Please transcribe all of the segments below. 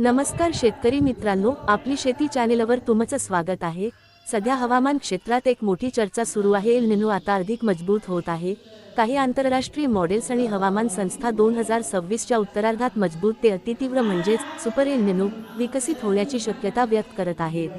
नमस्कार शेतकरी मित्रांनो, आपली शेती चॅनेलवर तुमचं स्वागत आहे। सध्या हवामान क्षेत्रात एक मोठी चर्चा सुरू आहे। एल निनो आता अधिक मजबूत होत आहे। काही आंतरराष्ट्रीय मॉडेल्स आणि हवामान संस्था 2026च्या उत्तरार्धात मजबूत ते अतितीव्र म्हणजेच सुपर एल निनो विकसित होण्याची शक्यता व्यक्त करत आहेत।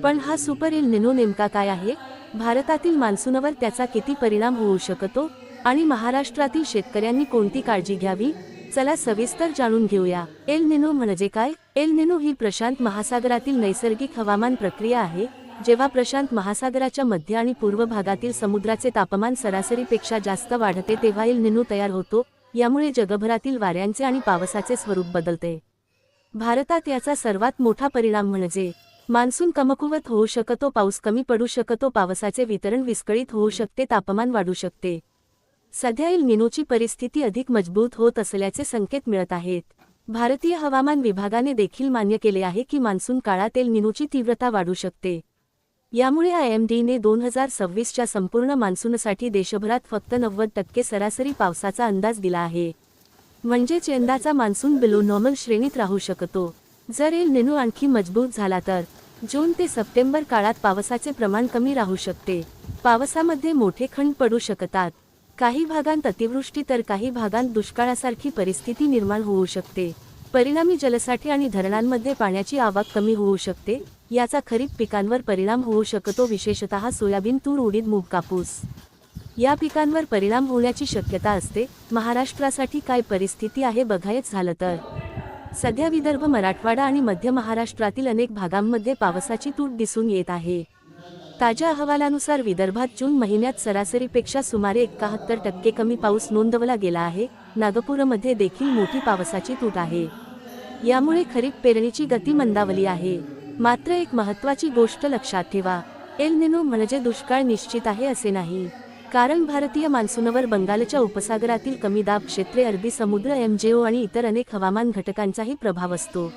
पण हा सुपर एल निनो नेमका काय आहे? भारतातील मान्सूनवर त्याचा किती परिणाम होऊ शकतो आणि महाराष्ट्रातील शेतकऱ्यांनी कोणती काळजी घ्यावी? चला सविस्तर जाणून घेऊया। एल निनो म्हणजे काय? एल निनो ही प्रशांत महासागरातील नैसर्गिक हवामान प्रक्रिया आहे। जेव्हा प्रशांत महासागराच्या मध्य आणि पूर्व भागातील समुद्राचे तापमान सरासरीपेक्षा जास्त वाढते तेव्हा एल निनो तयार होतो। यामुळे जगभरातील वाऱ्यांचे आणि पावसाचे स्वरूप बदलते। भारतात याचा सर्वात मोठा परिणाम म्हणजे मान्सून कमकुवत होऊ शकतो, पाऊस कमी पडू शकतो, पावसाचे वितरण विस्कळीत होऊ शकते, तापमान वाढू शकते। सध्या एल निनोची परिस्थिती अधिक मजबूत होत असल्याचे संकेत मिळत आहेत। भारतीय हवामान विभागाने देखील मान्य केले आहे की मान्सून काळात एल निनोची तीव्रता वाढू शकते। यामुळे IMDने 2026च्या संपूर्ण मान्सूनसाठी देशभरात फक्त 90% सरासरी पावसाचा अंदाज दिला आहे। म्हणजेच यंदाचा मान्सून बिलो नॉर्मल श्रेणीत राहू शकतो। जर एल निनो आणखी मजबूत झाला तर जून ते सप्टेंबर काळात पावसाचे प्रमाण कमी राहू शकते। पावसामध्ये मोठे खंड पडू शकतात। काही भागांत अतिवृष्टी तर काही भागांत दुष्काळासारखी परिस्थिती निर्माण होऊ शकते। परिणामी जलसाठे आणि धरणांमध्ये पाण्याची आवक कमी होऊ शकते। याचा खरीप पिकांवर परिणाम होऊ शकतो, विशेषतः सोयाबीन, तूर, उडीद, मूग, कापूस या पिकांवर परिणाम होण्याची शक्यता असते। महाराष्ट्रासाठी काय परिस्थिती आहे बघायचं झालं तर सध्या विदर्भ, मराठवाडा आणि मध्य महाराष्ट्रातील अनेक भागांमध्ये पावसाची तूट दिसून येत आहे। ताज्या अहवालानुसार विदर्भात जून महिन्यात सरासरीपेक्षा सुमारे 71% कमी पाऊस नोंदवला गेला आहे। नागपूरमध्ये देखील मोठी पावसाची तूट आहे। यामुळे खरीप पेरणीची गती मंदावली आहे। मात्र एक महत्त्वाची गोष्ट लक्षात ठेवा, एल निनो म्हणजे दुष्काळ निश्चित आहे असे नाही। कारण भारतीय मान्सूनवर बंगालच्या उपसागरातील कमी दाब क्षेत्रे, अरबी समुद्र, MJO आणि इतर अनेक हवामान घटकांचाही प्रभाव असतो।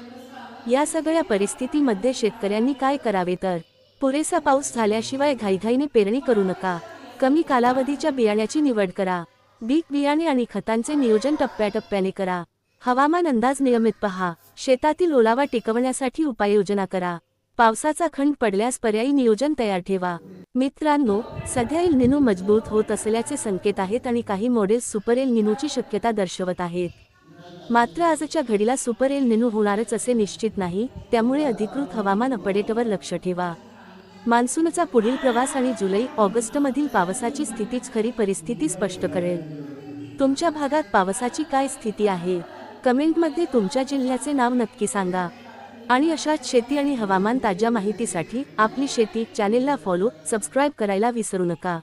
या सगळ्या परिस्थितीमध्ये शेतकऱ्यांनी काय करावे तर पुरेसा पाऊस झाल्याशिवाय घाईघाईने पेरणी करू नका। कमी कालावधीच्या बियाण्याची निवड करा। बियाणे आणि खतांचे नियोजन टप्प्याटप्प्याने करा। हवामान अंदाज नियमित पहा। शेतातील ओलावा टिकवण्यासाठी उपाययोजना करा। पावसाचा खंड पडल्यास पर्यायी नियोजन तयार ठेवा। मित्रांनो, सध्या एल निनो मजबूत होत असल्याचे संकेत आहेत आणि काही मॉडेल्स सुपर एल निनोची शक्यता दर्शवत आहेत। मात्र आजच्या घडीला सुपर एल निनो होणारच असे निश्चित नाही। त्यामुळे अधिकृत हवामान अपडेटवर लक्ष ठेवा। मान्सूनचा पुढील प्रवास आणि जुलै-ऑगस्टमधील पावसाची स्थितीच खरी परिस्थिती स्पष्ट करेल। तुमच्या भागात पावसाची काय स्थिती आहे? कमेंटमध्ये तुमच्या जिल्ह्याचे नाव नक्की सांगा। आणि अशाच शेती आणि हवामान ताज्या माहितीसाठी आपली शेती चॅनेलला फॉलो, सबस्क्राईब करायला विसरू नका।